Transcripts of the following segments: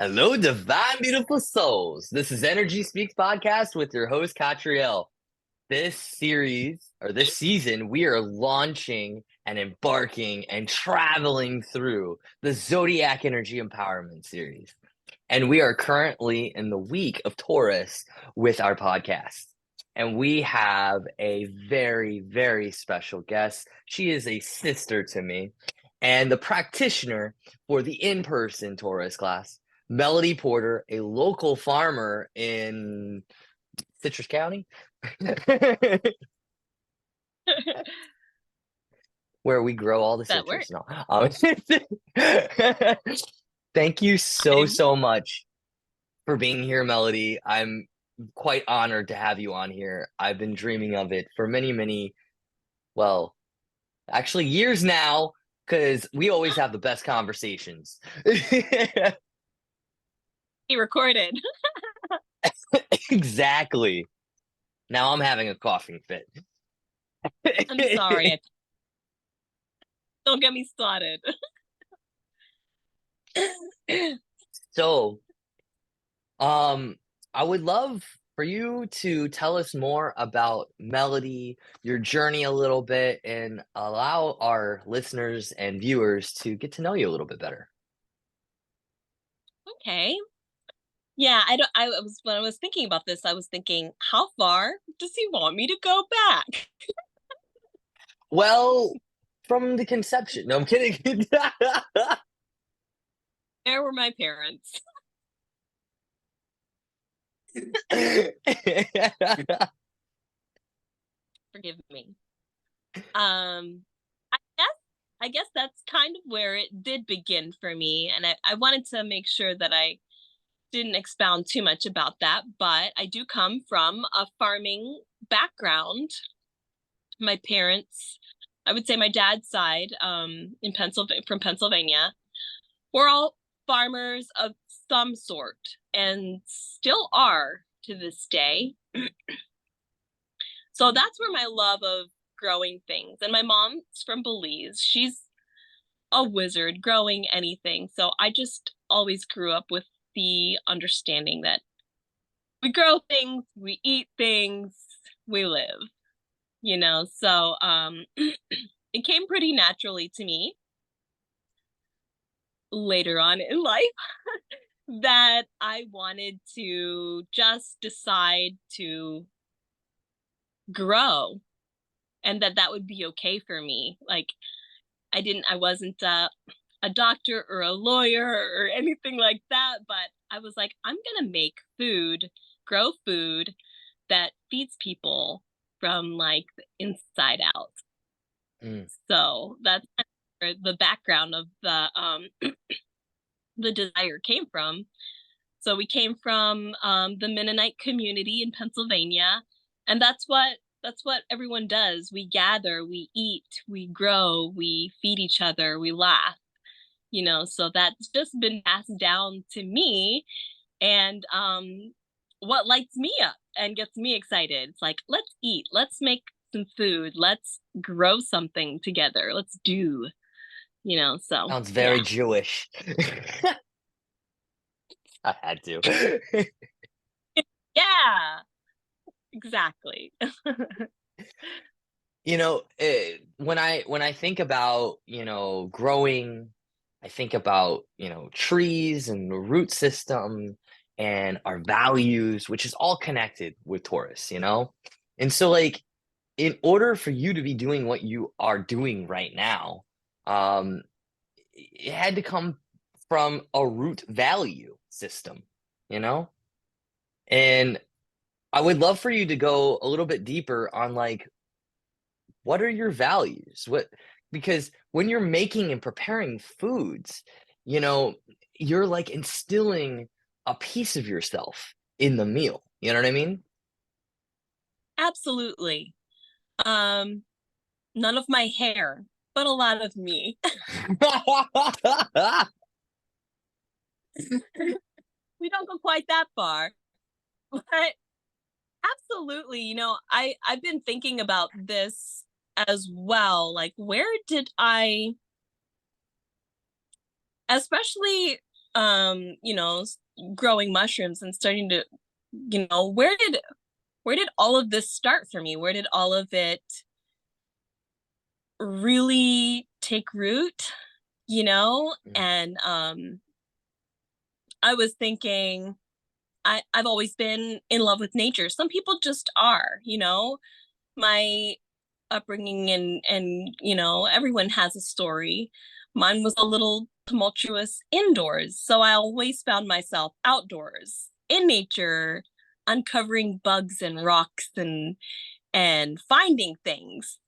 Hello, divine, beautiful souls. This is Energy Speaks Podcast with your host, Katriel. This series or this season, we are launching and embarking and traveling through the Zodiac Energy Empowerment Series. And we are currently in the week of Taurus with our podcast. And we have a very, very special guest. She is a sister to me and the practitioner for the in person Taurus class, Melodie Porter, a local farmer in Citrus County, where we grow all the That works. citrus. No. Thank you so much for being here, Melodie. I'm quite honored to have you on here. I've been dreaming of it for many, well, actually years now, because we always have the best conversations. He recorded. Exactly. Now I'm having a coughing fit. I'm sorry. Don't get me started. So, I would love for you to tell us more about Melodie, your journey a little bit, and allow our listeners and viewers to get to know you a little bit better. Okay. Yeah, when I was thinking about this, I was thinking, how far does he want me to go back? Well, from the conception. No, I'm kidding. Where were my parents? Forgive me. I guess I guess that's kind of where it did begin for me, and I wanted to make sure that I didn't expound too much about that, but I do come from a farming background. My parents, I would say my dad's side, in Pennsylvania, from Pennsylvania, we're all farmers of some sort and still are to this day. So that's where my love of growing things. And my mom's from Belize. She's a wizard growing anything. So I just always grew up with the understanding that we grow things, we eat things, we live, you know. So it came pretty naturally to me later on in life that I wanted to just decide to grow and that would be okay for me. Like I wasn't a doctor or a lawyer or anything like that, but I was like, I'm gonna make food, grow food that feeds people from like the inside out. Mm. So that's where the background of the desire came from. So we came from the Mennonite community in Pennsylvania, and that's what everyone does. We gather, we eat, we grow, we feed each other, we laugh. You know, so that's just been passed down to me, and what lights me up and gets me excited. It's like, let's eat, let's make some food, let's grow something together, let's do, you know. So Sounds yeah. very Jewish. I had to. Yeah, exactly. When I think about, growing, I think about, trees and the root system and our values, which is all connected with Taurus. And so like in order for you to be doing what you are doing right now, um, it had to come from a root value system, you know? And I would love for you to go a little bit deeper on like what are your values? Because when you're making and preparing foods, you know, you're like instilling a piece of yourself in the meal. You know what I mean? Absolutely. Um, None of my hair, but a lot of me. We don't go quite that far, but absolutely, you know, I've been thinking about this as well. Like, where did I, especially you know, growing mushrooms and starting to, you know, where did all of this start for me? Where did all of it really take root, you know? Mm, And I was thinking, I've always been in love with nature. Some people just are, you know. My upbringing and you know, everyone has a story. Mine was a little tumultuous indoors, so I always found myself outdoors in nature, uncovering bugs and rocks and finding things.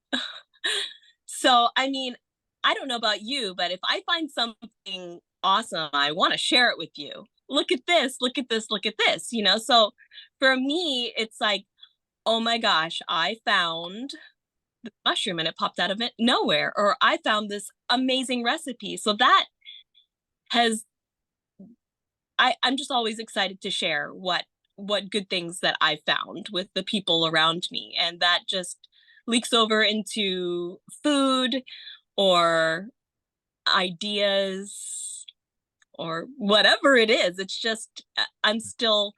So, I mean, I don't know about you, but if I find something awesome, I want to share it with you. Look at this, look at this, look at this, you know? So for me, it's like, oh my gosh, I found the mushroom and it popped out of it nowhere, or I found this amazing recipe. So that has, I'm just always excited to share what good things that I found with the people around me. And that just leaks over into food or ideas or whatever it is. It's just, I'm still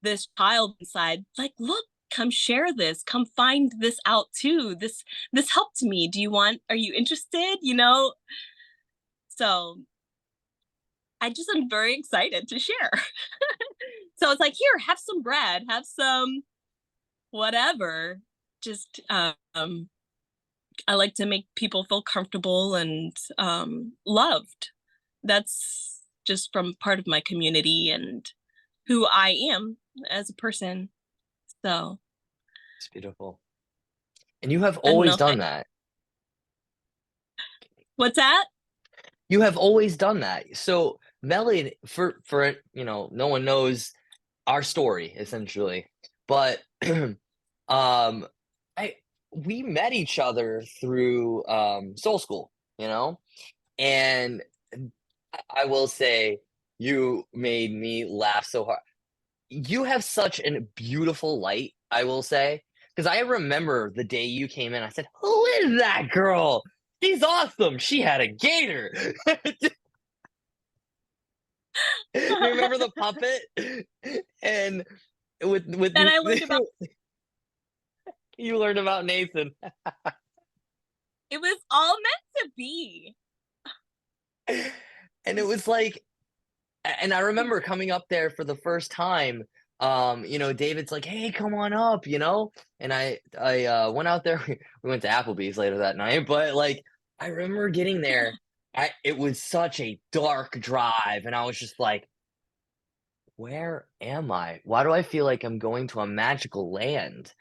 this child inside, like, look, come share this, come find this out too. This helped me. Do you want, are you interested? You know? So I just am very excited to share. So it's like, here, have some bread, have some whatever. Just I like to make people feel comfortable and loved. That's just from part of my community and who I am as a person. So it's beautiful. And you have I don't know always if I, done that. what's that? You have always done that. So Melody, for you know, no one knows our story essentially, but I we met each other through soul school, you know, and I will say you made me laugh so hard. You have such a beautiful light, I will say, because I remember the day you came in. I said, "Who is that girl? She's awesome. She had a gator." You remember the puppet? And with Then I learned about, you learned about Nathan. it was all meant to be. And it was like, and I remember coming up there for the first time. You know, David's like, "Hey, come on up," you know, and I went out there. We went to Applebee's later that night, but like I remember getting there. It was such a dark drive, and I was just like, "Where am I? Why do I feel like I'm going to a magical land?"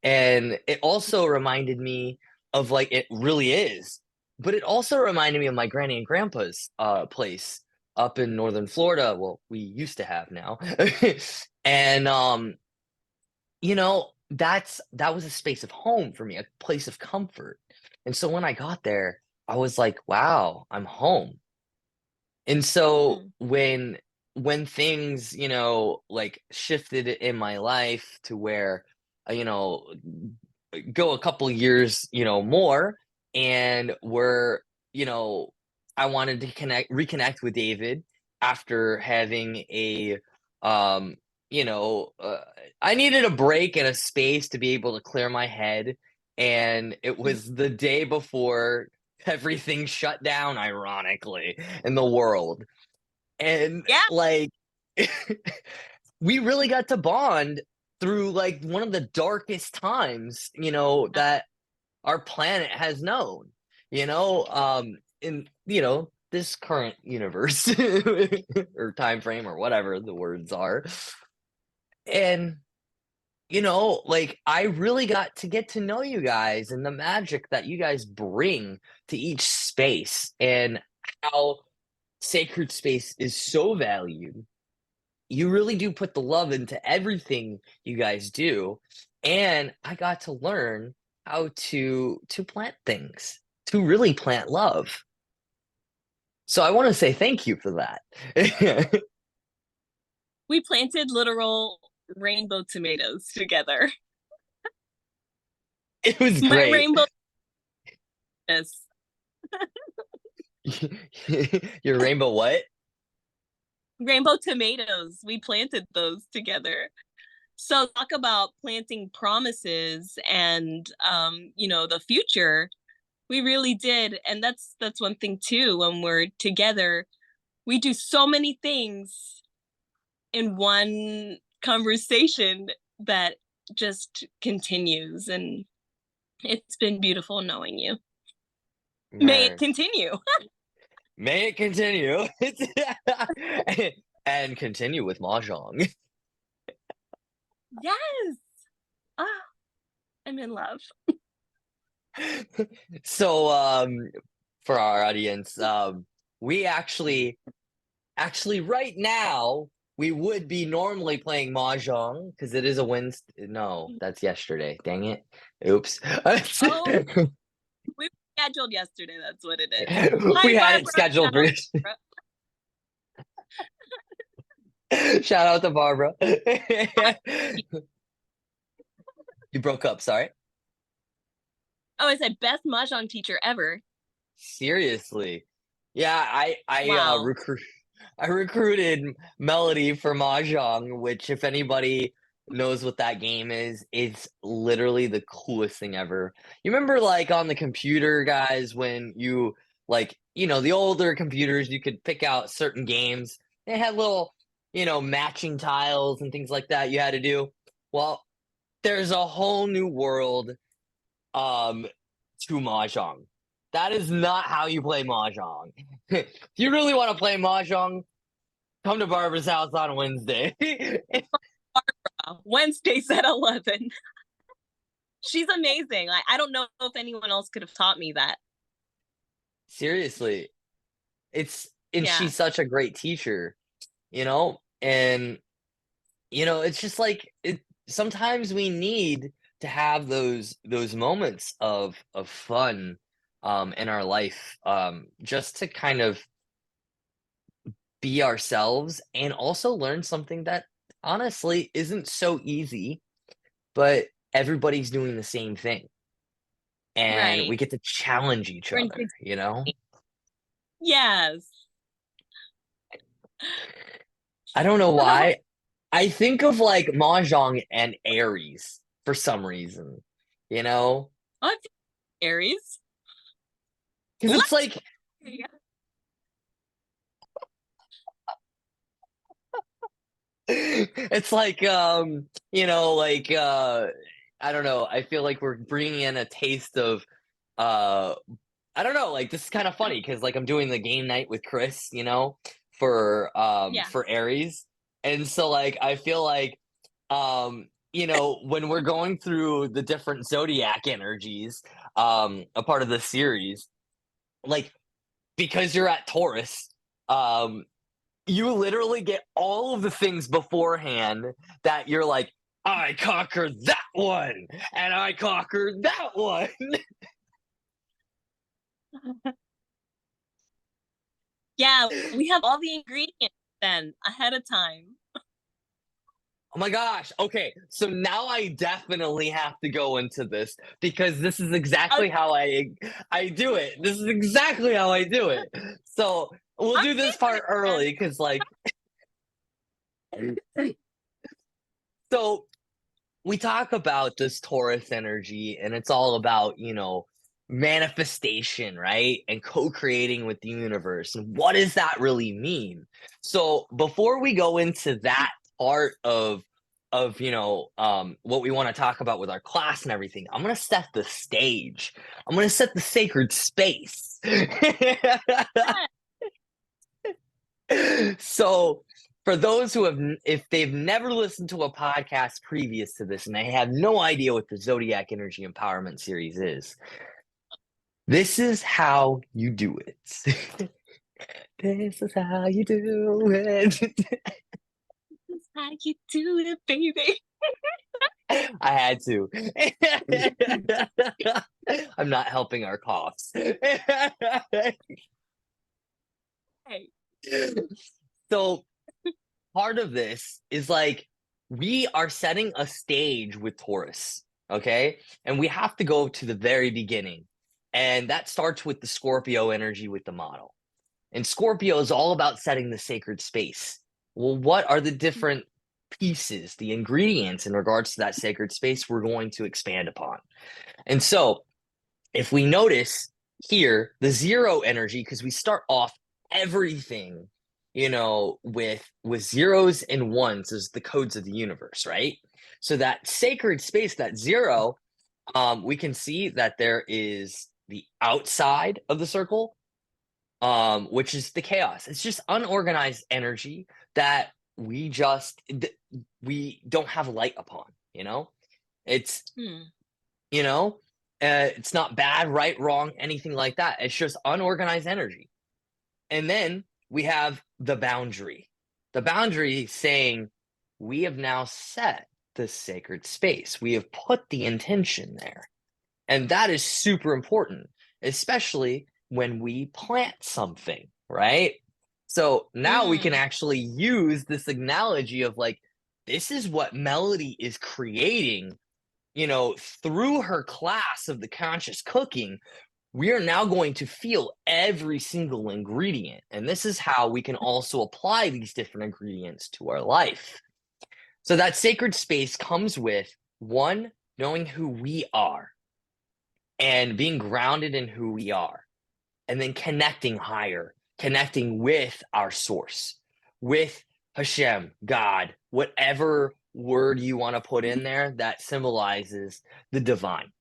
And it also reminded me of like it really is, but it also reminded me of my granny and grandpa's place up in northern Florida. Well, we used to have now. And you know, that was a space of home for me, a place of comfort. And so when I got there, I was like, wow, I'm home. And so Hmm. when things, you know, like shifted in my life to where you know, go a couple years, you know, more, and we're, you know, I wanted to reconnect with David after having a, um, you know, I needed a break and a space to be able to clear my head, and it was the day before everything shut down, ironically, in the world, and Yeah. like we really got to bond through like one of the darkest times, you know, that our planet has known, you know, in you know this current universe or time frame or whatever the words are. And you know, like I really got to get to know you guys and the magic that you guys bring to each space and how sacred space is so valued. You really do put the love into everything you guys do, and I got to learn how to plant things, to really plant love. So I want to say thank you for that. We planted literal rainbow tomatoes together. It was My great. rainbow is Your rainbow what? Rainbow tomatoes. We planted those together. So talk about planting promises and the future. We really did. And that's one thing too, when we're together, we do so many things in one conversation that just continues, and it's been beautiful knowing you. May it Man, continue. may it continue. And continue with mahjong. Yes. Ah, I'm in love. So, for our audience, we actually right now we would be normally playing mahjong because it is a Wednesday. No, that's yesterday. Dang it. Oops. Oh, we scheduled yesterday. That's what it is. Hi, We had it Barbara. scheduled Shout for out to Barbara. shout out to Barbara. You broke up, sorry. Oh, I said best mahjong teacher ever. Seriously. Yeah, Wow. I recruited Melodie for Mahjong, which if anybody knows what that game is, it's literally the coolest thing ever. You remember like on the computer, guys, when you like, the older computers, you could pick out certain games. They had little, matching tiles and things like that you had to do. Well, there's a whole new world um to mahjong. That is not how you play mahjong. If you really want to play mahjong, come to Barbara's house on Wednesday. Wednesdays at 11. She's amazing. I don't know if anyone else could have taught me that. Seriously, and Yeah. she's such a great teacher, and it's just like it. Sometimes we need to have those moments of fun, in our life, just to kind of be ourselves and also learn something that honestly isn't so easy, but everybody's doing the same thing. And we Right. get to challenge each We're in other, big- you know? Yes. I don't know why. I think of like Mahjong and Aries for some reason, you know? I'm Aries. Because it's Let's. like it's like like I don't know, I feel like we're bringing in a taste of uh I don't know, like this is kind of funny because like I'm doing the game night with Chris, Yeah. for Aries. And so like I feel like when we're going through the different zodiac energies, a part of the series, like because you're at Taurus, um, you literally get all of the things beforehand that you're like, I conquered that one, and I conquered that one. Yeah, we have all the ingredients then ahead of time. Oh my gosh. Okay. So now I definitely have to go into this because this is Okay, exactly how I do it. This is exactly how I do it. So we'll I'm do this ready for part this, man. early because like so we talk about this Taurus energy and it's all about, manifestation, right? And co-creating with the universe. And what does that really mean? So before we go into that part of what we want to talk about with our class and everything, I'm going to set the stage. I'm going to set the sacred space. So for those who if they've never listened to a podcast previous to this and they have no idea what the Zodiac Energy Empowerment Series is, this is how you do it. This is how you do it. This is how you do it, baby. I had to. I'm not helping our coughs. Hey. So part of this is like we are setting a stage with Taurus, okay? And we have to go to the very beginning. And that starts with the Scorpio energy with the model. And Scorpio is all about setting the sacred space. Well, what are the different pieces, the ingredients in regards to that sacred space we're going to expand upon? And so, if we notice here, the zero energy, because we start off everything, with zeros and ones as the codes of the universe, right? So that sacred space, that zero, we can see that there is the outside of the circle, which is the chaos. It's just unorganized energy that we don't have light upon. It's Hmm. you know it's not bad, right, wrong, anything like that. It's just unorganized energy. And then we have the boundary saying we have now set the sacred space, we have put the intention there. And that is super important, especially when we plant something, right? So now we can Mm. actually use this analogy of like, this is what Melodie is creating, through her class of the conscious cooking. We are now going to feel every single ingredient. And this is how we can also apply these different ingredients to our life. So that sacred space comes with one, knowing who we are and being grounded in who we are, and then connecting higher, connecting with our source, with Hashem, God, whatever word you want to put in there that symbolizes the divine.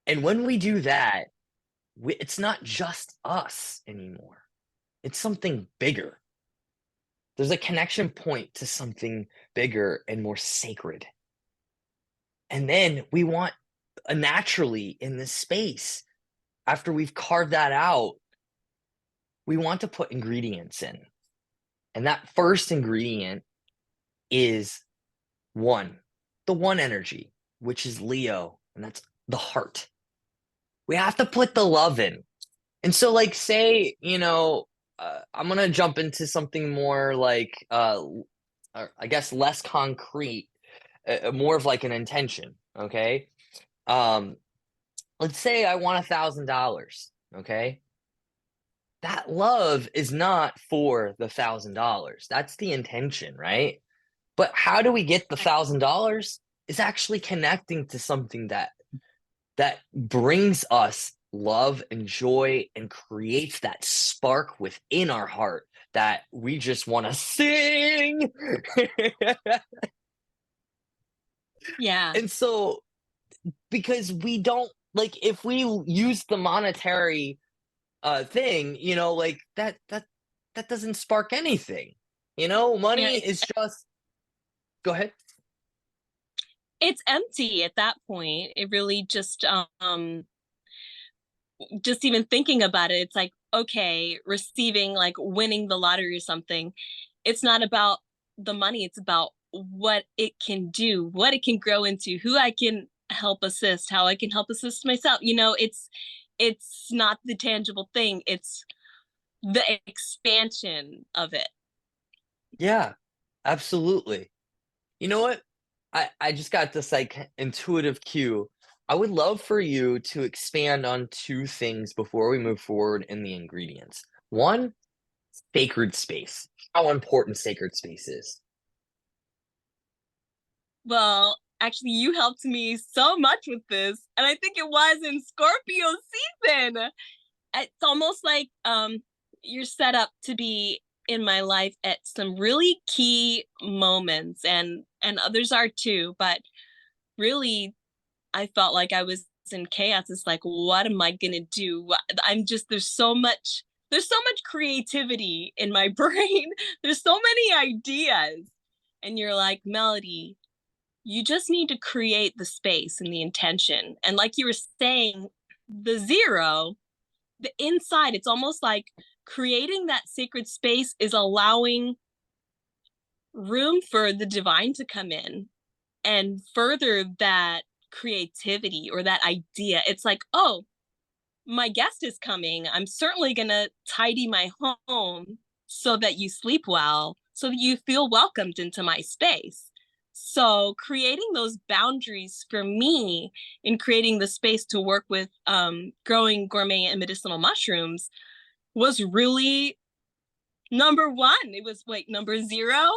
And when we do that, it's not just us anymore, it's something bigger. There's a connection point to something bigger and more sacred. And then we want naturally in this space, after we've carved that out, we want to put ingredients in. And that first ingredient is one, the one energy, which is Leo, and that's the heart. We have to put the love in. And so, like, say, I'm going to jump into something more like, I guess, less concrete, more of like an intention. Okay. Um, let's say I want $1,000. Okay. That love is not for the $1,000. That's the intention, right? But how do we get the $1,000? Is actually connecting to something that brings us love and joy and creates that spark within our heart that we just want to sing. Yeah. And so, because we don't like, if we use the monetary thing, like that doesn't spark anything. Yeah. Money is just, go ahead. It's empty at that point. It really just even thinking about it, it's like, okay, receiving, like winning the lottery or something. It's not about the money, it's about what it can do, what it can grow into, who I can help assist, how I can help assist myself. It's not the tangible thing, it's the expansion of it. Yeah, absolutely. You know what? I just got this like intuitive cue. I would love for you to expand on two things before we move forward in the ingredients. One, sacred space. How important sacred space is. Well, actually, you helped me so much with this, and I think it was in Scorpio season. It's almost like you're set up to be in my life at some really key moments, and others are too, but really I felt like I was in chaos. It's like, what am I gonna do? I'm just there's so much creativity in my brain. There's so many ideas. And you're like, Melodie, you just need to create the space and the intention. And like you were saying, the zero, the inside, it's almost like creating that sacred space is allowing room for the divine to come in and further that creativity or that idea. It's like, oh, my guest is coming. I'm certainly going to tidy my home so that you sleep well, so that you feel welcomed into my space. So, creating those boundaries for me in creating the space to work with growing gourmet and medicinal mushrooms was really number one. It was like number zero.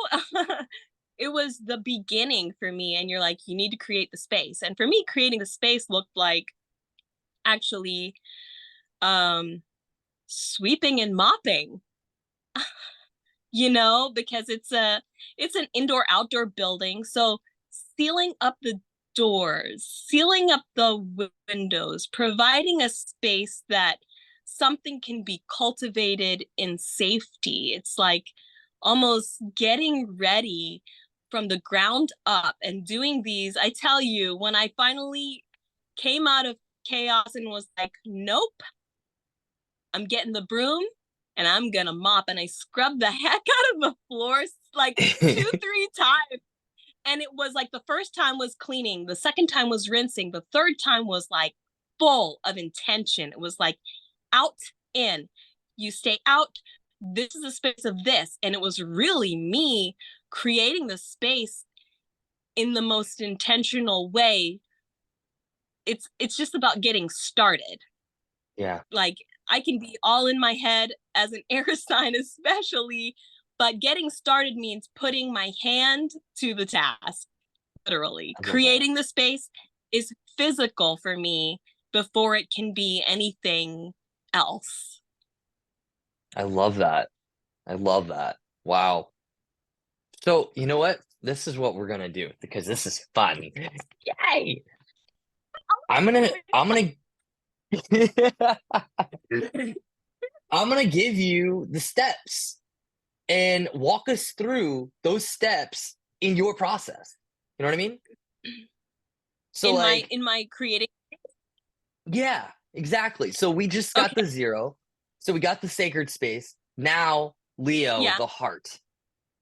It was the beginning for me. And you're like, you need to create the space. And for me, creating the space looked like actually sweeping and mopping, because it's an indoor outdoor building. So sealing up the doors, sealing up the windows, providing a space that something can be cultivated in safety. It's like almost getting ready from the ground up and doing these. I tell you, when I finally came out of chaos and was like, nope, I'm getting the broom and I'm gonna mop. And I scrubbed the heck out of the floors like 2, 3 times. And it was like the first time was cleaning, the second time was rinsing, the third time was like full of intention. It was like out, in. You stay out. This is the space of this. And it was really me creating the space in the most intentional way. It's just about getting started. Yeah, Like I can be all in my head as an air sign, especially, but getting started means putting my hand to the task, literally. I love that. Creating the space is physical for me before it can be anything else. I love that. I love that. Wow. So, you know what? This is what we're gonna do because this is fun. Yay! I'm gonna I'm gonna give you the steps and walk us through those steps in your process. You know what I mean? So In my like, in my creating. yeah, exactly. So we just got Okay. the zero. So we got the sacred space. Now, Leo, Yeah. the heart.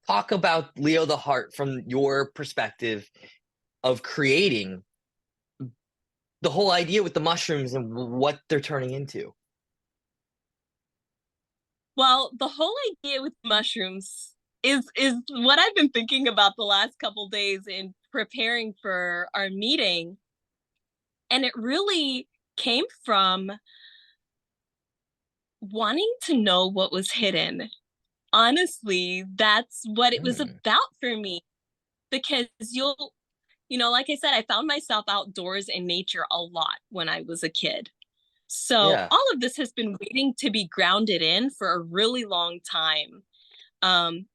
Talk about Leo the heart from your perspective of creating the whole idea with the mushrooms and what they're turning into. Well, the whole idea with mushrooms is what I've been thinking about the last couple days in preparing for our meeting. And it really came from wanting to know what was hidden. Honestly, that's what it was Mm, about for me. Because like I said, I found myself outdoors in nature a lot when I was a kid. So yeah. all of this has been waiting to be grounded in for a really long time. Um,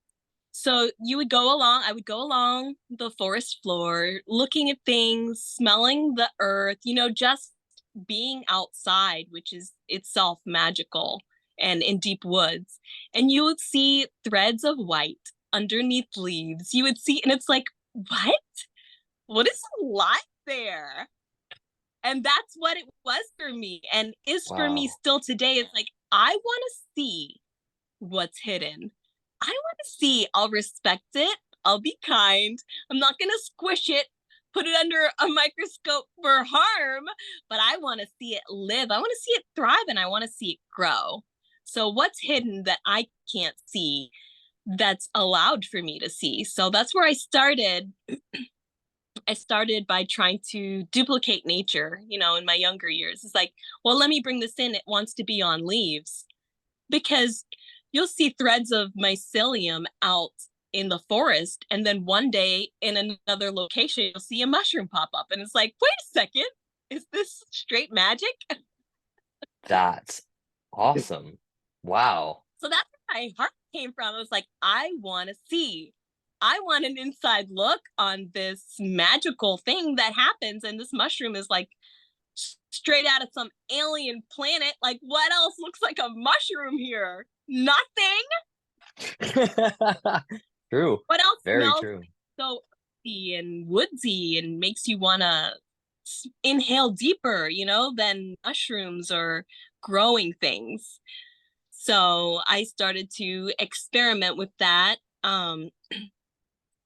so I would go along the forest floor, looking at things, smelling the earth, just being outside, which is itself magical, and in deep woods. And you would see threads of white underneath leaves. You would see, and it's like, what? What is alive there? And that's what it was for me and is for me Wow. still today. It's like, I want to see what's hidden. I want to see. I'll respect it. I'll be kind. I'm not going to squish it, put it under a microscope for harm, but I want to see it live. I want to see it thrive and I want to see it grow. So, what's hidden that I can't see that's allowed for me to see? So, that's where I started. I started by trying to duplicate nature, in my younger years. It's like, well, let me bring this in. It wants to be on leaves because you'll see threads of mycelium out in the forest. And then one day in another location, you'll see a mushroom pop up. And it's like, wait a second, is this straight magic? That's awesome. Wow. So that's where my heart came from. I was like, I want to see. I want an inside look on this magical thing that happens. And this mushroom is like straight out of some alien planet. Like, what else looks like a mushroom here? Nothing. True. What else Very smells true. so earthy and woodsy and makes you want to inhale deeper, than mushrooms or growing things? So I started to experiment with that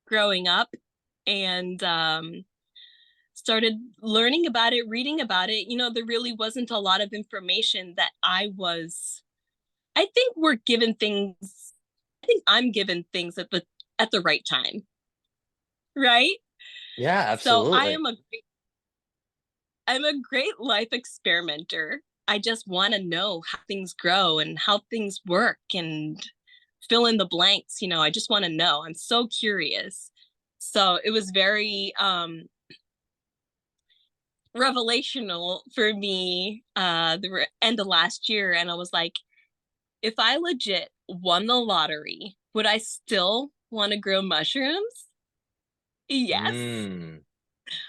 growing up and started learning about it, reading about it. There really wasn't a lot of information that I think we're given things. I think I'm given things at the right time, right? Yeah, So absolutely. I'm a great life experimenter. I just want to know how things grow and how things work and fill in the blanks, I just want to know. I'm so curious. So it was very revelational for me the end of last year, and I was like, if I legit won the lottery, would I still want to grow mushrooms? Yes. Mm.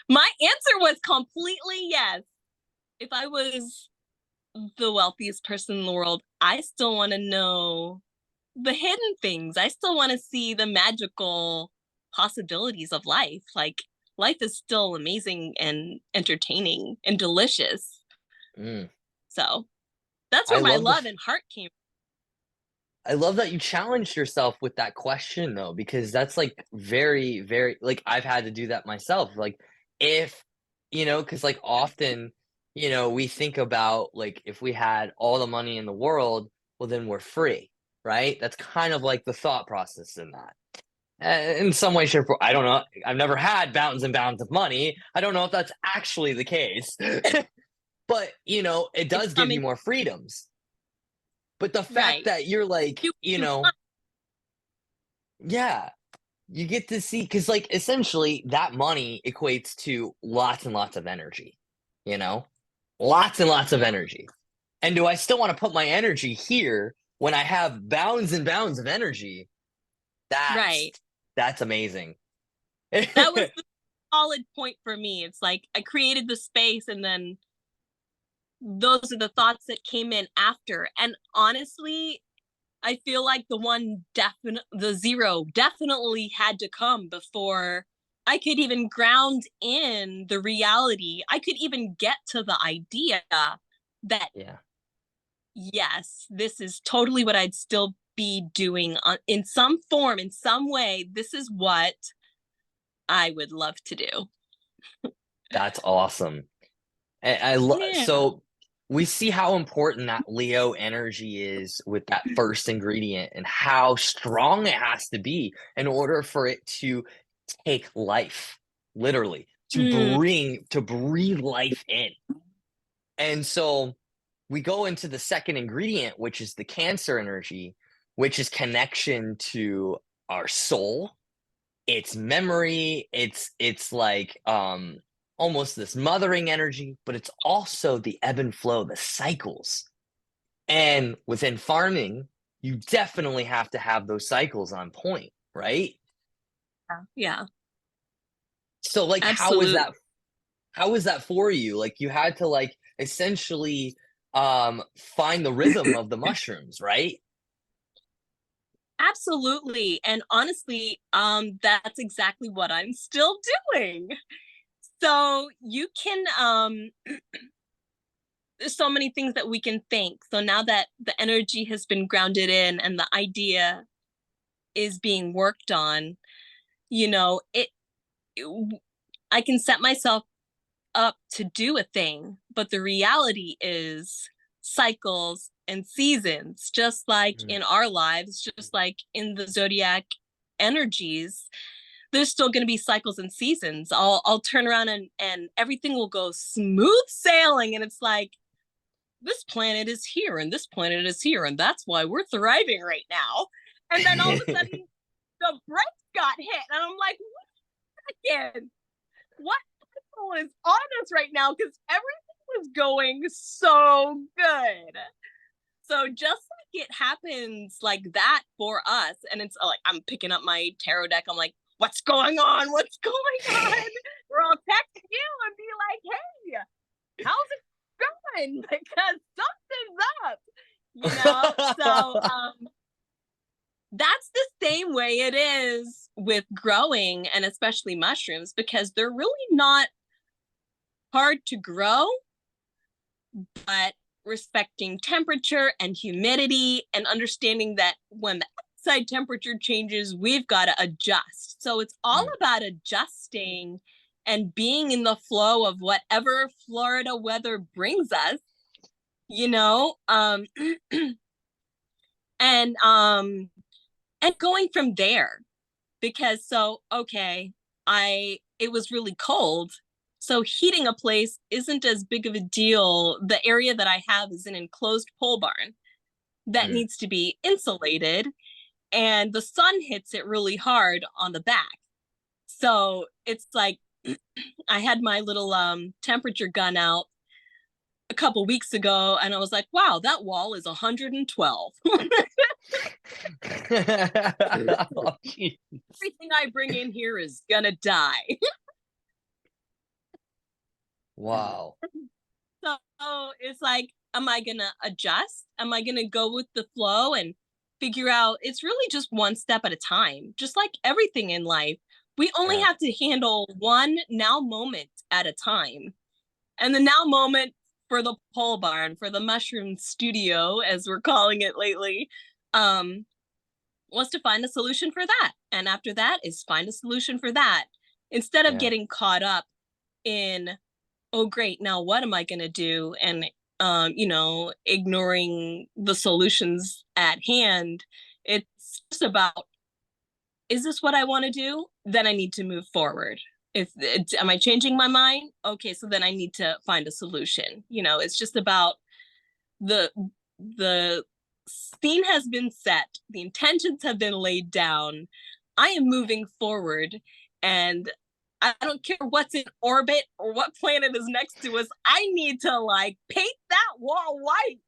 My answer was completely yes. If I was the wealthiest person in the world, I still want to know the hidden things. I still want to see the magical possibilities of life. Like, life is still amazing and entertaining and delicious. Mm. So that's I where my love the love and heart came. I love that you challenged yourself with that question though, because that's like very, very like I've had to do that myself. Like if, because like often, we think about like if we had all the money in the world, well then we're free, right? That's kind of like the thought process in that. In some way, shape, I don't know. I've never had mountains and mountains of money. I don't know if that's actually the case, but it It's does give you coming more freedoms. But the fact right. that you're like, You want, yeah, you get to see because, like, essentially, that money equates to lots and lots of energy, you know? Lots and lots of yeah, energy. And do I still want to put my energy here when I have bounds and bounds of energy? That's right. that's amazing. That was the solid point for me. It's like I created the space, and then those are the thoughts that came in after. And honestly, I feel like the zero definitely had to come before I could even ground in the reality. I could even get to the idea that, Yeah, yes, this is totally what I'd still be doing in some form, in some way. This is what I would love to do. that's awesome. Yeah. So we see how important that Leo energy is with that first ingredient and how strong it has to be in order for it to take life, literally, Mm, to breathe life in. And so we go into the second ingredient, which is the Cancer energy, which is connection to our soul, it's memory, it's like almost this mothering energy, but it's also the ebb and flow, the cycles. And within farming, you definitely have to have those cycles on point, right? yeah, So like absolutely. how was that for you? Like you had to like essentially find the rhythm of the mushrooms, right? Absolutely. And honestly, that's exactly what I'm still doing. So you can there's so many things that we can think. So now that the energy has been grounded in and the idea is being worked on, it I can set myself up to do a thing, but the reality is cycles and seasons, just like Mm. in our lives, just like in the zodiac energies. There's still going to be cycles and seasons. I'll turn around and everything will go smooth sailing, and it's like, this planet is here and this planet is here, and that's why we're thriving right now. And then all of a sudden the brakes got hit, and I'm like, what again? What is on us right now? Because everything was going so good. So just like it happens like that for us, and it's like I'm picking up my tarot deck. I'm like, what's going on? What's going on? Or I'll text you and be like, hey, how's it going? Because something's up, So that's the same way it is with growing, and especially mushrooms, because they're really not hard to grow, but respecting temperature and humidity and understanding that when the outside temperature changes, we've got to adjust. So it's all Mm. about adjusting and being in the flow of whatever Florida weather brings us, you know, and and going from there. Because so okay, I it was really cold, so heating a place isn't as big of a deal. The area that I have is an enclosed pole barn that Mm. needs to be insulated, and the sun hits it really hard on the back. So it's like I had my little temperature gun out a couple weeks ago, and I was like, wow, that wall is 112. Oh, gee. Everything I bring in here is gonna die. Wow. So it's like, am I gonna adjust? Am I gonna go with the flow and figure out it's really just one step at a time, just like everything in life. We only Yeah. have to handle one now moment at a time. And the now moment for the pole barn, for the mushroom studio, as we're calling it lately, um, was to find a solution for that. And after that is find a solution for that. Instead of Yeah. getting caught up in, oh great, now what am I gonna do? And ignoring the solutions at hand. It's just about, is this what I want to do? Then I need to move forward. If it's, am I changing my mind? Okay, so then I need to find a solution. It's just about the the scene has been set, the intentions have been laid down. I am moving forward, and I don't care what's in orbit or what planet is next to us. I need to like paint that wall white.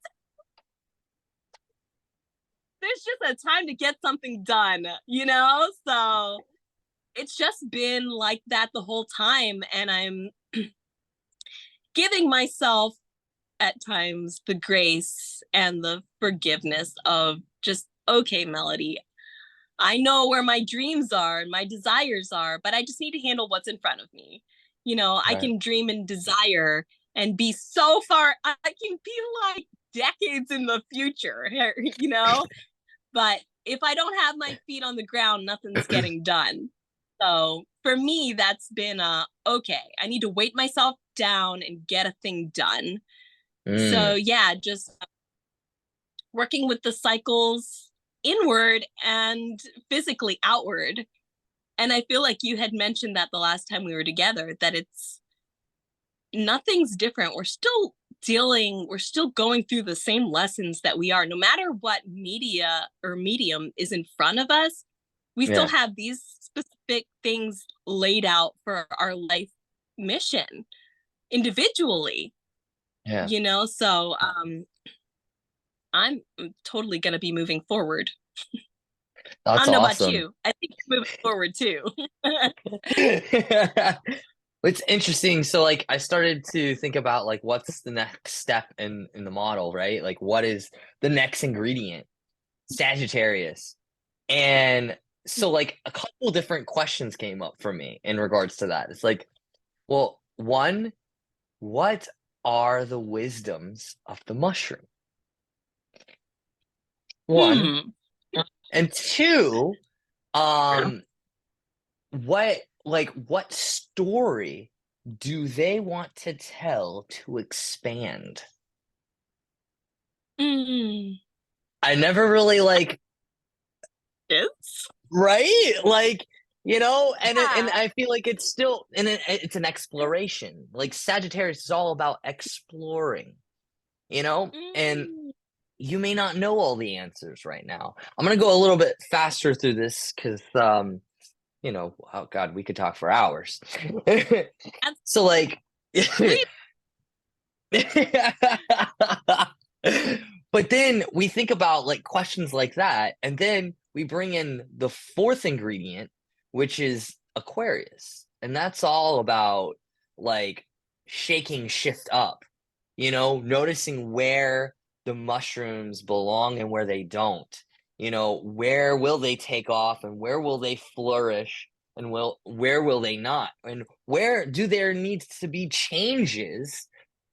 There's just a time to get something done. So it's just been like that the whole time. And I'm giving myself at times the grace and the forgiveness of just, okay, Melodie, I know where my dreams are and my desires are, but I just need to handle what's in front of me. I Right. can dream and desire and be so far, I can be like decades in the future, but if I don't have my feet on the ground, nothing's getting done. So for me, that's been okay, I need to weight myself down and get a thing done. So Mm, yeah, just working with the cycles inward and physically outward. And I feel like you had mentioned that the last time we were together, that it's nothing's different. We're still going through the same lessons that we are, no matter what media or medium is in front of us. We still yeah. have these specific things laid out for our life mission individually, Yeah. so I'm totally going to be moving forward. I That's don't know about awesome. you. I think you're moving forward too. It's interesting. So like I started to think about like what's the next step in the model, right? Like what is the next ingredient? Sagittarius. And so like a couple different questions came up for me in regards to that. It's like, well, one, what are the wisdoms of the mushroom? One. Hmm. And two, um, what story do they want to tell to expand? Mm. I never really like, Yes. right? Like, and Yeah. I feel like it's still and it's an exploration. Like Sagittarius is all about exploring, and Mm. you may not know all the answers right now. I'm gonna go a little bit faster through this because oh God, we could talk for hours. That's So like please. but then we think about like questions like that, and then we bring in the fourth ingredient, which is Aquarius. And that's all about like shaking shift up, noticing where the mushrooms belong and where they don't. Where will they take off and where will they flourish and where will they not? And where do there need to be changes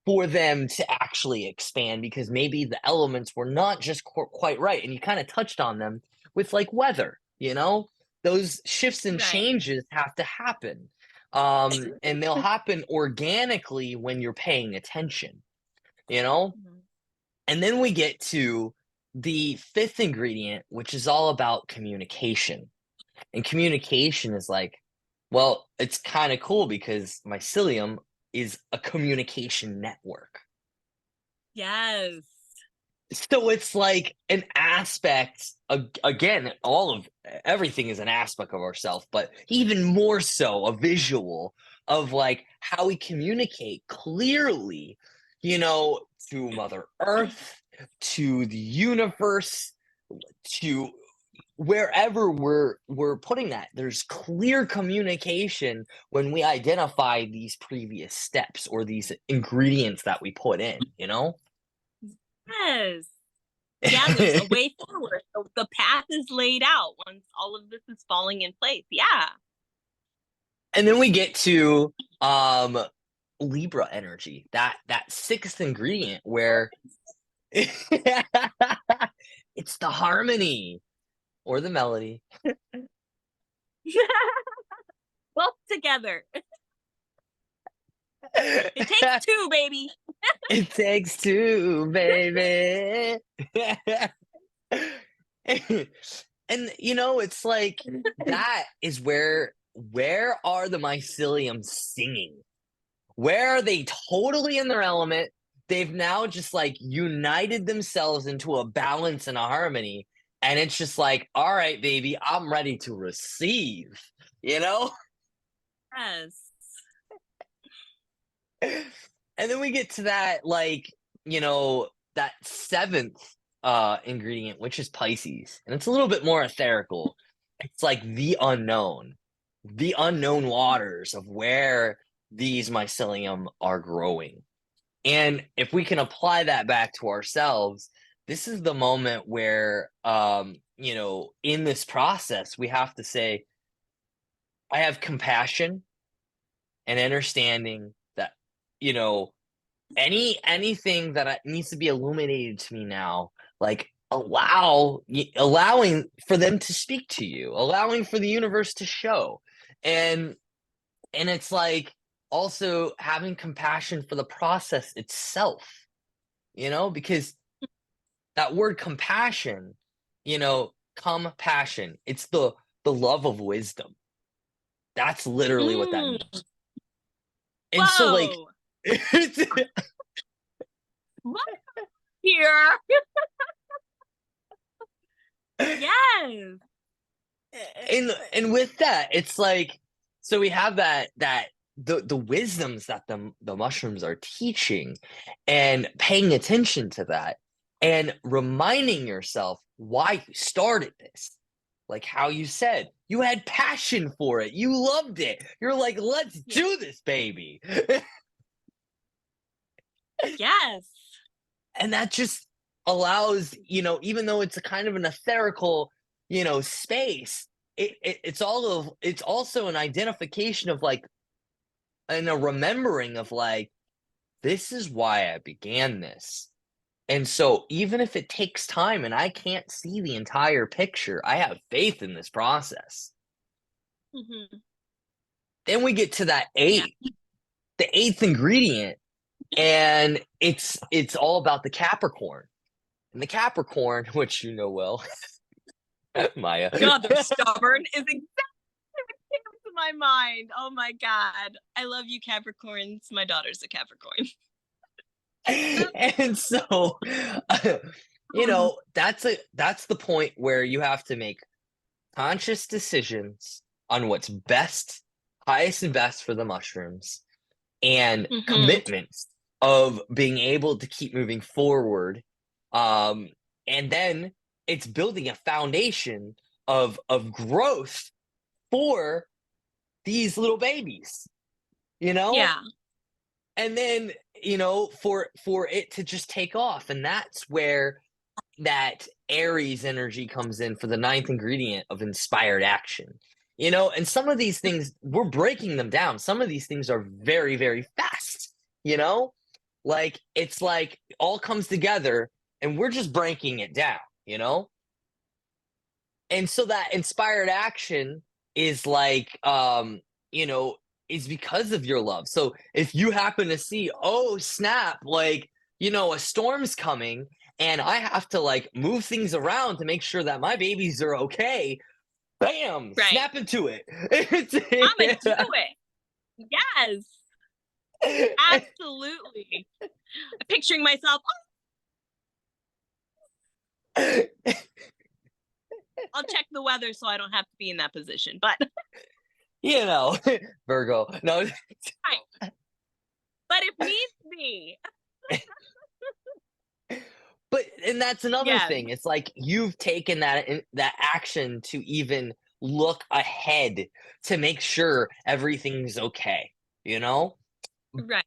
for them to actually expand because maybe the elements were not just quite right. And you kind of touched on them with like weather, those shifts and Right. changes have to happen. And they'll happen organically when you're paying attention, you know? Mhm. And then we get to the fifth ingredient, which is all about communication. And communication is like, well, it's kind of cool because mycelium is a communication network. Yes. So it's like an aspect, again, all of everything is an aspect of ourself, but even more so a visual of like how we communicate clearly, you know, to Mother Earth, to the universe, to wherever we're putting that. There's clear communication when we identify these previous steps or these ingredients that we put in, you know? Yes. Yeah, there's a way forward. So the path is laid out once all of this is falling in place. Yeah. And then we get to Libra energy, that sixth ingredient where it's the harmony or the melody. Both together. It takes two, baby. It takes two, baby. And you know, it's like that is where are the mycelium singing? Where are they totally in their element? They've now just like united themselves into a balance and a harmony. And it's just like, all right, baby, I'm ready to receive, you know? Yes. And then we get to that, like, you know, that seventh ingredient, which is Pisces. And it's a little bit more etherical. It's like the unknown waters of where these mycelium are growing. And if we can apply that back to ourselves, this is the moment where, you know, in this process, we have to say, I have compassion and understanding that, you know, anything that needs to be illuminated to me now, like allowing for them to speak to you, allowing for the universe to show. And it's like also having compassion for the process itself, you know, because that word compassion, you know, compassion, it's the love of wisdom. That's literally what that Mm. means. And so like Whoa. What here? Yes. and with that, it's like so we have that the wisdoms that the mushrooms are teaching and paying attention to that and reminding yourself why you started this. Like how you said, you had passion for it. You loved it. You're like, let's Yeah. do this, baby. Yes. And that just allows, you know, even though it's a kind of an etherical, you know, space, it's also an identification of like and a remembering of like this is why I began this. And so even if it takes time and I can't see the entire picture, I have faith in this process. Hmm. Then we get to that Yeah. the eighth ingredient, and it's all about the Capricorn. And the Capricorn, which you know well, Maya. God, they're stubborn is exactly what came to my mind. Oh my God. I love you, Capricorns. My daughter's a Capricorn. And so you know, that's the point where you have to make conscious decisions on what's best, highest and best for the mushrooms, and Hmm. commitments of being able to keep moving forward. Um, and then it's building a foundation of growth for these little babies, you know? Yeah. And then, you know, for it to just take off. And that's where that Aries energy comes in for the ninth ingredient of inspired action. You know, and some of these things we're breaking them down. Some of these things are very, very fast, you know? Like it's like all comes together and we're just breaking it down, you know? And so that inspired action is like you know, is because of your love. So if you happen to see, oh snap, like, you know, a storm's coming and I have to like move things around to make sure that my babies are okay, bam, Right. snap into it. I'm gonna do it. Yes. Absolutely. I'm picturing myself. I'll check the weather so I don't have to be in that position. But You know, Virgo. No, right. But if needs be, but and that's another yes, thing. It's like you've taken that action to even look ahead to make sure everything's okay, you know? right.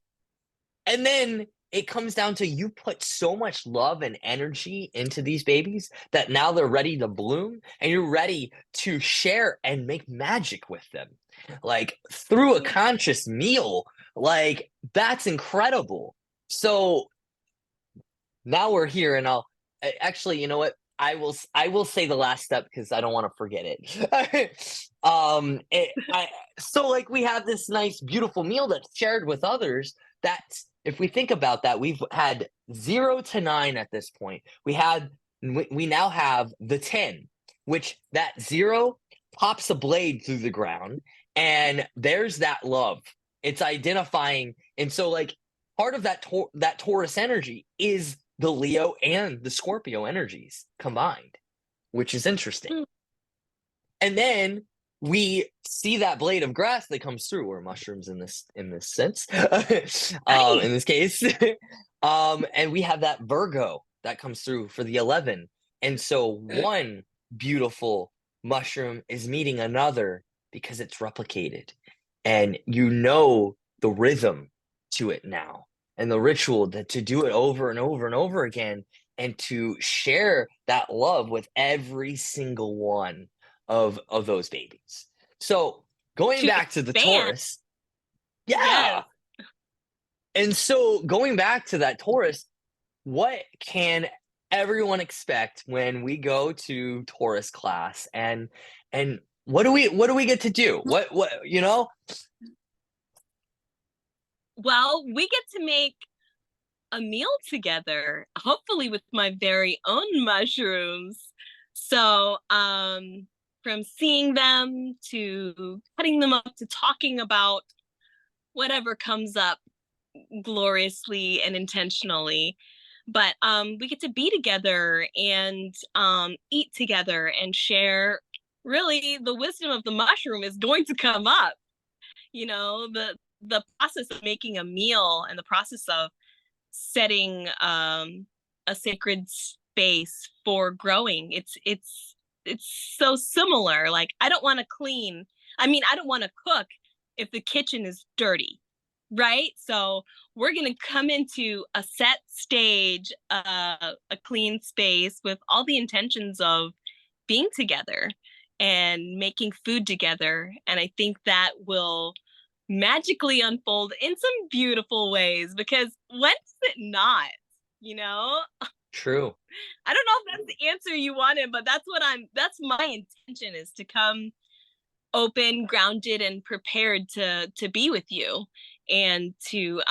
And then it comes down to you put so much love and energy into these babies that now they're ready to bloom and you're ready to share and make magic with them. Like through a Yeah. conscious meal, like that's incredible. So now we're here and actually, you know what? I will say the last step because I don't want to forget it. So like we have this nice beautiful meal that's shared with others. That's if we think about that, we've had 0 to 9 at this point. We now have the 10, which that 0 pops a blade through the ground, and there's that love. It's identifying, and so like part of that Taurus energy is the Leo and the Scorpio energies combined, which is interesting. Mm, And then we see that blade of grass that comes through, or mushrooms in this sense, nice. in this case, and we have that Virgo that comes through for the 11. And so one beautiful mushroom is meeting another because it's replicated, and you know the rhythm to it now and the ritual that to do it over and over and over again and to share that love with every single one of those babies. So going To back to the expand. Taurus, Yes. yeah. And so going back to that Taurus, what can everyone expect when we go to Taurus class and what do we get to do? What you know? Well, we get to make a meal together, hopefully with my very own mushrooms. So, from seeing them to cutting them up to talking about whatever comes up gloriously and intentionally. But we get to be together and eat together and share. Really, the wisdom of the mushroom is going to come up. The process of making a meal and the process of setting a sacred space for growing. It's so similar. Like I don't want to clean. I mean, I don't want to cook if the kitchen is dirty, right? So we're gonna come into a set stage, a clean space with all the intentions of being together and making food together. And I think that will magically unfold in some beautiful ways because when does it not? You know, True. I don't know if that's the answer you wanted, but that's my intention is to come open, grounded, and prepared to be with you and to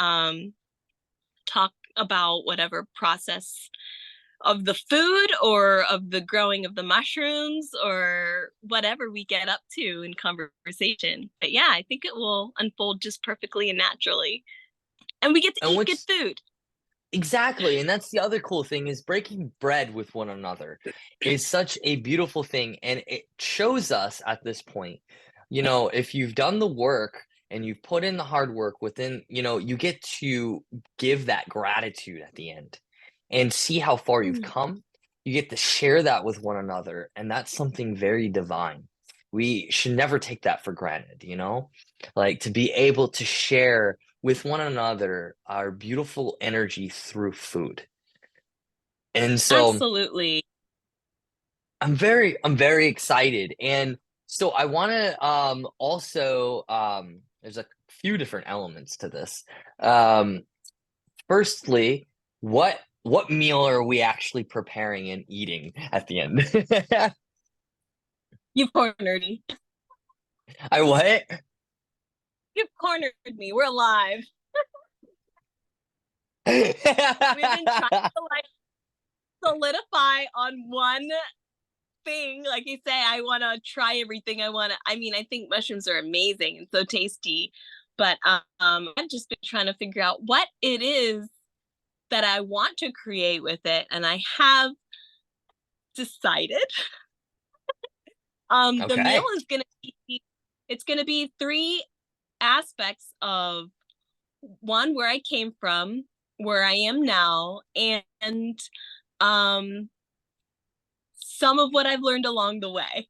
talk about whatever process of the food or of the growing of the mushrooms or whatever we get up to in conversation. But yeah, I think it will unfold just perfectly and naturally. And we get to And eat good what's food. exactly, and that's the other cool thing is breaking bread with one another is such a beautiful thing, and it shows us at this point, if you've done the work and you've put in the hard work within, you get to give that gratitude at the end and see how far you've Mm, come. You get to share that with one another, and that's something very divine. We should never take that for granted. Like to be able to share with one another our beautiful energy through food. And so absolutely. I'm very excited. And so I want to also there's a few different elements to this. Um Firstly, what meal are we actually preparing and eating at the end? You've cornered me. I what? You've cornered me. We're alive. We've been trying to like solidify on one thing. Like you say, I want to try everything. I mean, I think mushrooms are amazing and so tasty, but I've just been trying to figure out what it is that I want to create with it. And I have decided. The meal Okay. is gonna be it's gonna be three aspects of one, where I came from, where I am now, and um some of what I've learned along the way.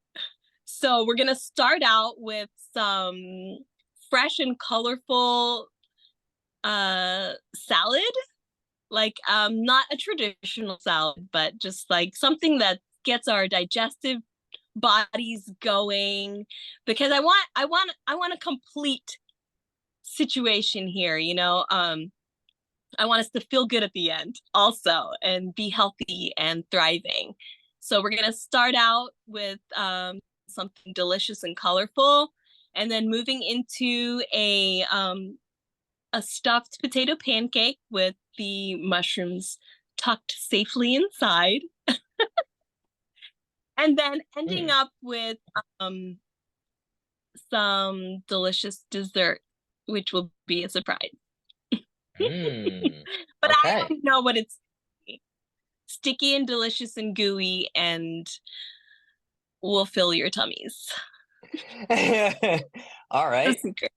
So we're gonna start out with some fresh and colorful salad, like not a traditional salad, but just like something that gets our digestive bodies going, because I want a complete situation here, you know. I want us to feel good at the end also and be healthy and thriving. So we're going to start out with something delicious and colorful, and then moving into a stuffed potato pancake with the mushrooms tucked safely inside, and then ending Mm. up with some delicious dessert, which will be a surprise. Mm. But I Okay. already know what it's sticky and delicious and gooey, and will fill your tummies. All The right. secret.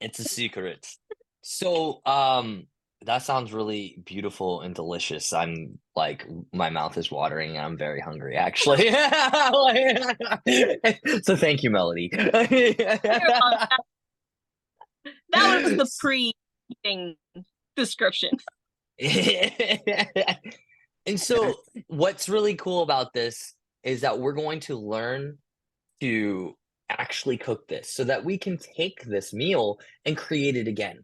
It's a secret. So, that sounds really beautiful and delicious. I'm like, my mouth is watering and I'm very hungry, actually. So thank you, Melody. That was the pre-eating description. And so what's really cool about this is that we're going to learn to actually cook this so that we can take this meal and create it again,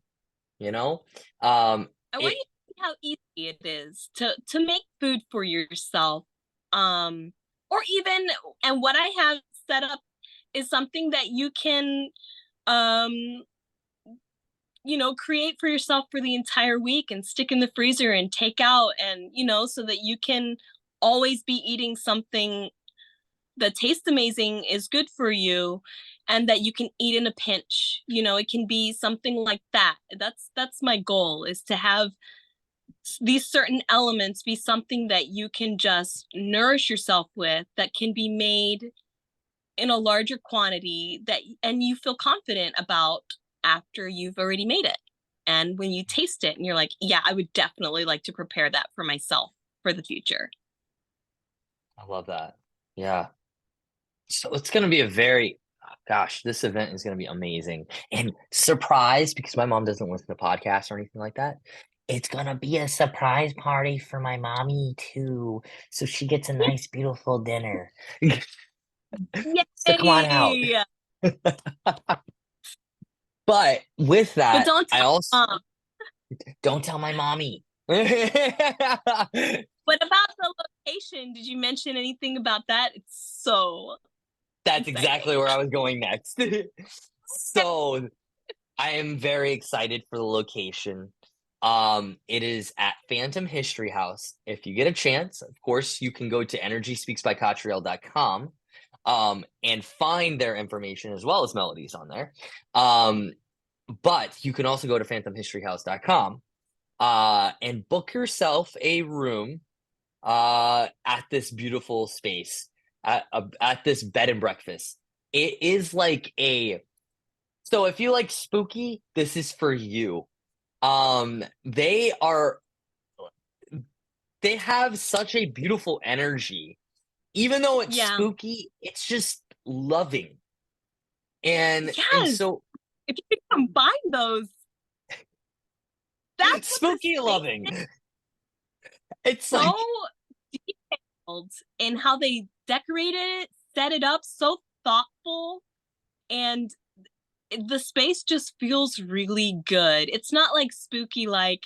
you know? I want It you to see how easy it is to make food for yourself. Um, or even, and what I have set up is something that you can um create for yourself for the entire week and stick in the freezer and take out, and so that you can always be eating something that tastes amazing, is good for you, and that you can eat in a pinch. It can be something like that. That's my goal, is to have these certain elements be something that you can just nourish yourself with, that can be made in a larger quantity, that and you feel confident about after you've already made it. And when you taste it and you're like, yeah, I would definitely like to prepare that for myself for the future. I love that. Yeah. So it's gonna be a very gosh, this event is gonna be amazing. And surprise, because my mom doesn't listen to podcasts or anything like that. It's gonna be a surprise party for my mommy too. So she gets a nice, beautiful dinner. So come on out. Yay! But with But that, don't I tell also mom. don't tell my mommy. What about the location? Did you mention anything about that? It's so That's exactly exciting. where I was going next. So I am very excited for the location. It is at Phantom History House. If you get a chance, of course, you can go to energyspeaksbykatriel.com and find their information as well as Melodies on there. Um, but you can also go to phantomhistoryhouse.com and book yourself a room at this beautiful space at this bed and breakfast. It is like a so if you like spooky, this is for you. They are they have such a beautiful energy. Even though it's Yeah. spooky, it's just loving. And Yes. so If you could combine those, that's what the spooky space loving. is. It's So like detailed in how they decorated it, set it up, so thoughtful, and the space just feels really good. It's not like spooky, like,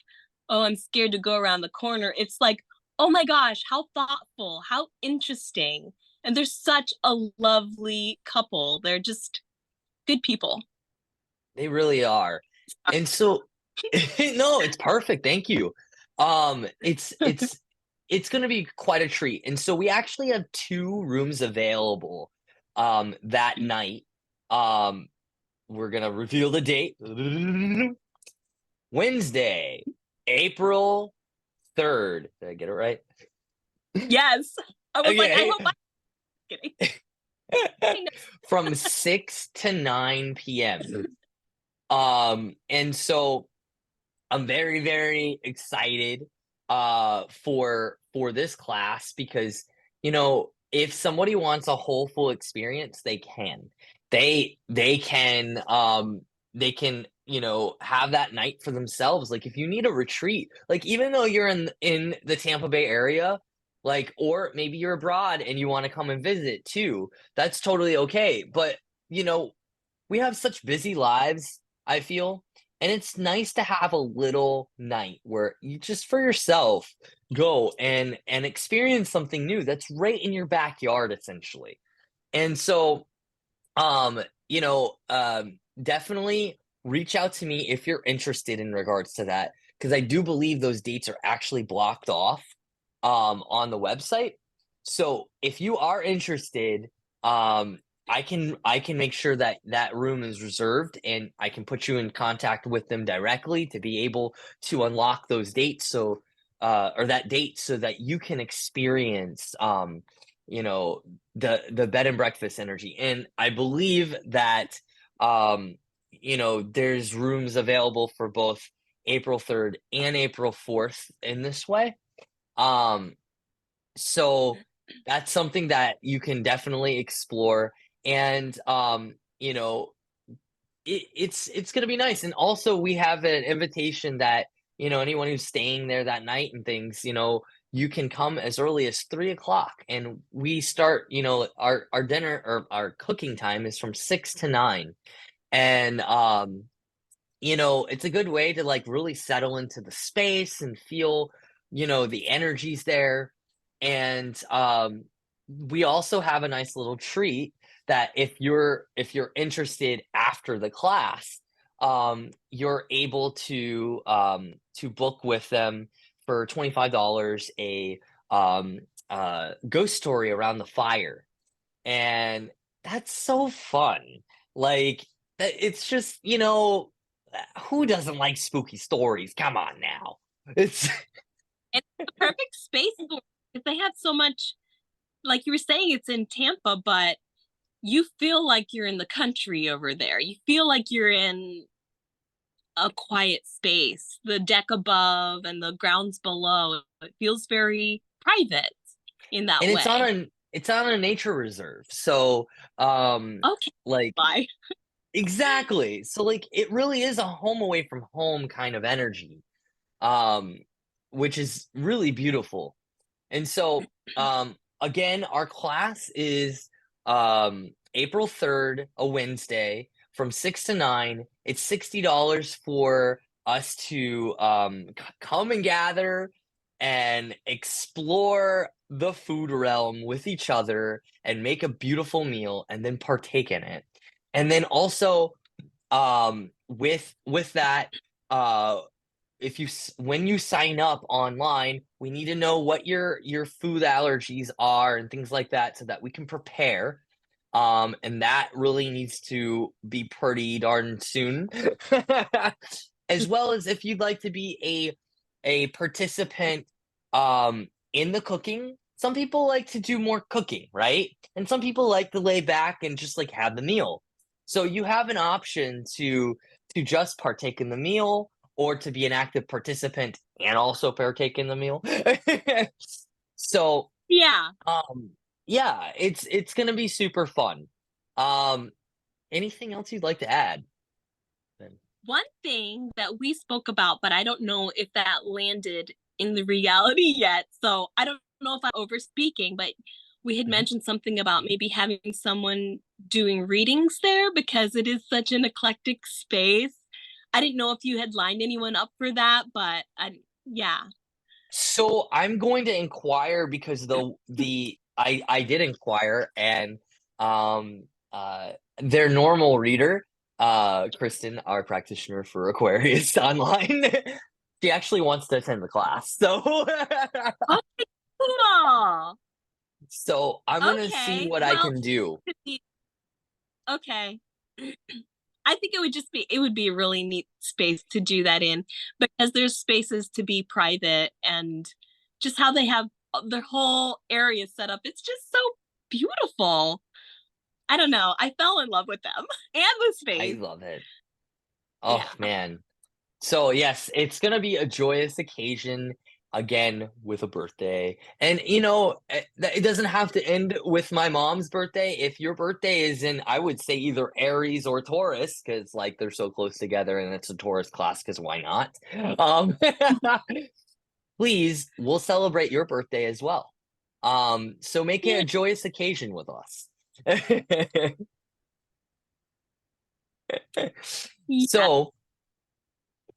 oh, I'm scared to go around the corner. It's like, oh my gosh, how thoughtful, how interesting. And they're such a lovely couple. They're just good people. they really are. And so no, it's perfect. Thank you. It's gonna be quite a treat. And so we actually have two rooms available that night. Um, we're gonna reveal the date. Wednesday, April 3rd. Did I get it right? Yes. I was like, I Okay. hope I'm kidding. I know. From 6 to 9 p.m. And so I'm very, very excited for this class because if somebody wants a whole full experience, they can. They can have that night for themselves. Like if you need a retreat, like even though you're in the Tampa Bay area, like or maybe you're abroad and you want to come and visit too, that's totally okay. But you know, we have such busy lives, I feel, and it's nice to have a little night where you just for yourself go and experience something new that's right in your backyard essentially. And so um, definitely reach out to me if you're interested in regards to that, because I do believe those dates are actually blocked off on the website. So if you are interested, um, I can make sure that that room is reserved, and I can put you in contact with them directly to be able to unlock those dates. So or that date so that you can experience you know the bed and breakfast energy. And I believe that um there's rooms available for both April 3rd and April 4th in this way. um so that's something that you can definitely explore. And it's gonna be nice. And also we have an invitation that anyone who's staying there that night and things, you can come as early as 3 o'clock, and we start, our dinner or our cooking time is from 6 to 9. And it's a good way to like really settle into the space and feel, the energies there. And we also have a nice little treat that if you're interested after the class, you're able to book with them for $25 a ghost story around the fire. And that's so fun. Like it's just, who doesn't like spooky stories? Come on now. It's It's the perfect space for it, because they have so much, like you were saying, it's in Tampa, but you feel like you're in the country over there. You feel like you're in a quiet space. The deck above and the grounds below, it feels very private in that and way. it's on a nature reserve. So Okay, like bye. exactly. So like it really is a home away from home kind of energy. Um which is really beautiful. And so, again, our class is April 3rd, a Wednesday, from 6 to 9. It's $60 for us to come and gather and explore the food realm with each other and make a beautiful meal and then partake in it. And then also, with that, uh, if you when you sign up online, we need to know what your food allergies are and things like that so that we can prepare. And that really needs to be pretty darn soon. As well as if you'd like to be a participant in the cooking. Some people like to do more cooking, right? And some people like to lay back and just like have the meal. So you have an option to just partake in the meal, or to be an active participant and also partake in the meal. So, Yeah. um, yeah, it's gonna be super fun. Um, anything else you'd like to add? Then? One thing that we spoke about, but I don't know if that landed in the reality yet. So I don't know if I'm over speaking, but we had Mhm. mentioned something about maybe having someone doing readings there because it is such an eclectic space. I didn't know if you had lined anyone up for that, but yeah. So I'm going to inquire because I did inquire, and um their normal reader, Kristen, our practitioner for Aquarius online, she actually wants to attend the class. So Okay, cool. so I'm gonna see Okay. what I Well, can do. okay. I think it would be a really neat space to do that in, because there's spaces to be private, and just how they have their whole area set up. It's just so beautiful. I don't know. I fell in love with them and the I space. love it. Oh Yeah. man. So yes, it's gonna be a joyous occasion again with a birthday. And it doesn't have to end with my mom's birthday. If your birthday is in, I would say either Aries or Taurus, because like they're so close together and it's a Taurus class, because why not? Um please, we'll celebrate your birthday as well. So make it Yeah. a joyous occasion with us. Yeah. So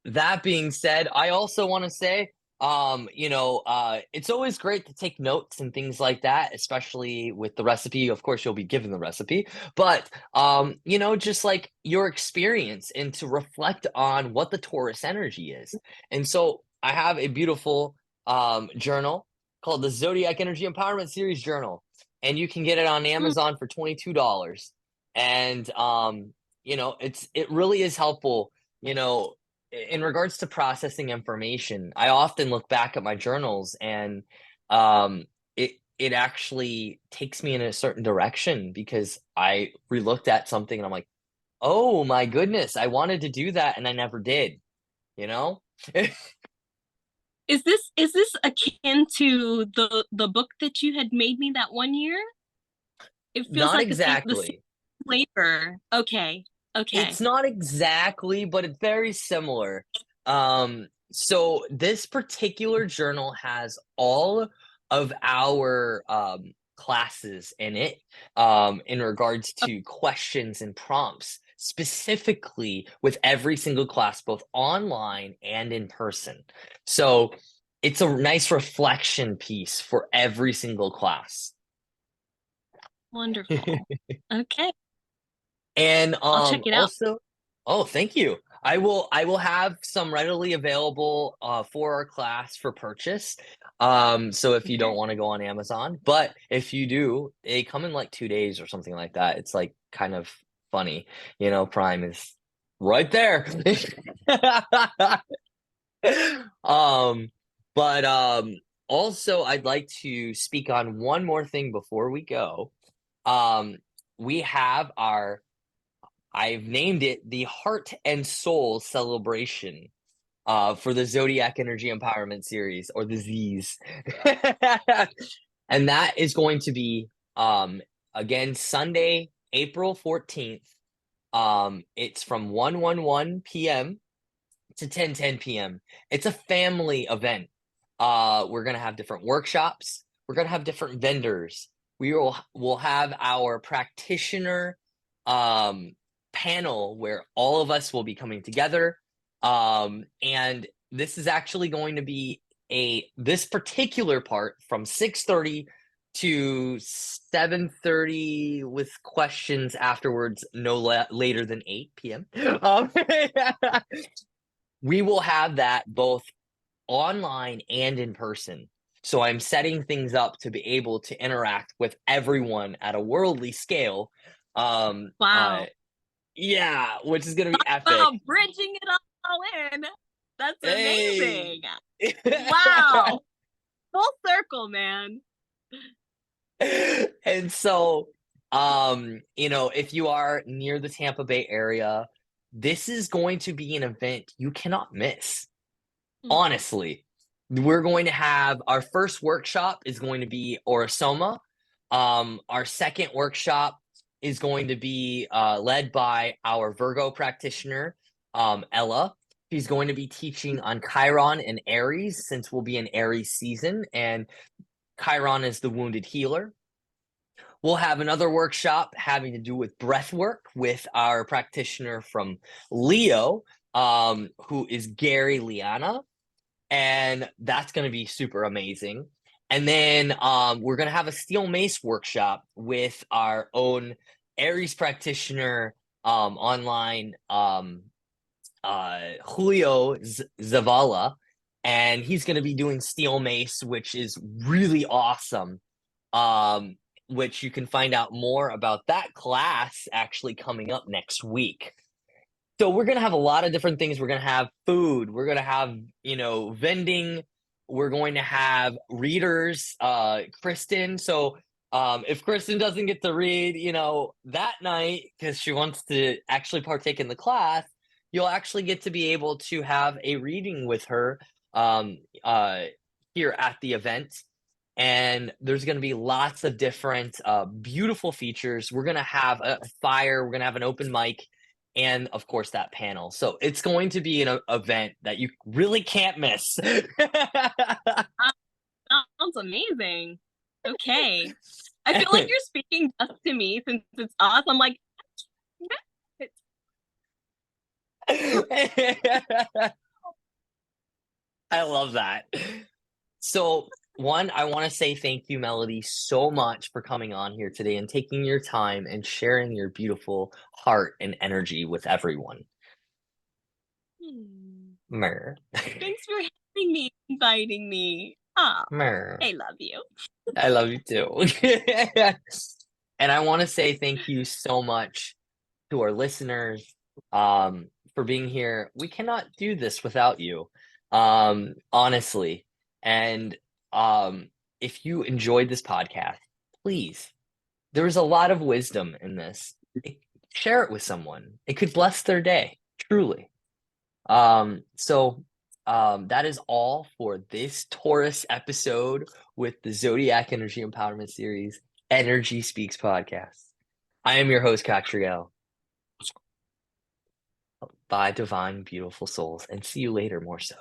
that being said, I also want to say, it's always great to take notes and things like that, especially with the recipe. Of course, you'll be given the recipe, but just like your experience and to reflect on what the Taurus energy is. And so I have a beautiful journal called the Zodiac Energy Empowerment Series journal, and you can get it on Mm. Amazon for $22. And it really is helpful, you know in regards to processing information. I often look back at my journals, and it actually takes me in a certain direction because I relooked at something and I'm like, oh my goodness, I wanted to do that and I never did, you know? Is this akin to the book that you had made me that one year? It feels Not like the same exactly. flavor. Okay. It's Okay. not exactly, but it's very similar. So this particular journal has all of our classes in it, in regards to questions and prompts, specifically with every single class, both online and in person. So it's a nice reflection piece for every single class. Wonderful. Okay. And I'll check it out. also, oh, thank you. I will have some readily available for our class for purchase. So if you don't Okay. want to go on Amazon, but if you do, they come in like 2 days or something like that. It's like kind of funny, Prime is right there. um, but also I'd like to speak on one more thing before we go. Um, we have our I've named it the Heart and Soul Celebration for the Zodiac Energy Empowerment Series, or the Z's. And that is going to be, again, Sunday, April 14th. It's from 1:11 p.m. to 10:10 p.m. It's a family event. We're gonna have different workshops. We're gonna have different vendors. We'll have our practitioner um, panel where all of us will be coming together. And this is actually going to be this particular part from 6:30 to 7:30 with questions afterwards, no later than 8 p.m. We will have that both online and in person. So I'm setting things up to be able to interact with everyone at a worldly scale. Um, uh, Wow. yeah, which is gonna be epic. Wow, bridging it all in. That's Hey. amazing. Wow. Full circle, man. And so, if you are near the Tampa Bay area, this is going to be an event you cannot miss. Mm. Honestly, we're going to have our first workshop is going to be Orasoma. Our second workshop is going to be led by our Virgo practitioner, Ella. She's going to be teaching on Chiron and Aries, since we'll be in Aries season, and Chiron is the wounded healer. We'll have another workshop having to do with breath work with our practitioner from Leo, who is Gary Liana, and that's going to be super amazing. And then we're going to have a steel mace workshop with our own Aries practitioner online, Julio Zavala, and he's going to be doing steel mace, which is really awesome. Um, which you can find out more about that class actually coming up next week. So we're gonna have a lot of different things. We're gonna have food. We're gonna have vending. we're going to have readers, Kristen. So if Kristen doesn't get to read, that night because she wants to actually partake in the class, you'll actually get to be able to have a reading with her um, uh, here at the event. And there's going to be lots of different beautiful features. We're going to have a fire, we're going to have an open mic, and of course that panel. So it's going to be an event that you really can't miss. Sounds amazing. Okay. I feel like you're speaking just to me since it's us. I'm like, I love that. So, one, I want to say thank you, Melodie, so much for coming on here today and taking your time and sharing your beautiful heart and energy with everyone. hmm. Mer. Thanks for having me, inviting me. Ah, Mer. I love you. I love you too. And I want to say thank you so much to our listeners for being here. We cannot do this without you, honestly. And um, if you enjoyed this podcast, please, there was a lot of wisdom in this. Share it with someone. It could bless their day, truly. So that is all for this Taurus episode with the Zodiac Energy Empowerment Series Energy Speaks podcast. I am your host, Katriel. Bye, divine, beautiful souls, and see you later more so.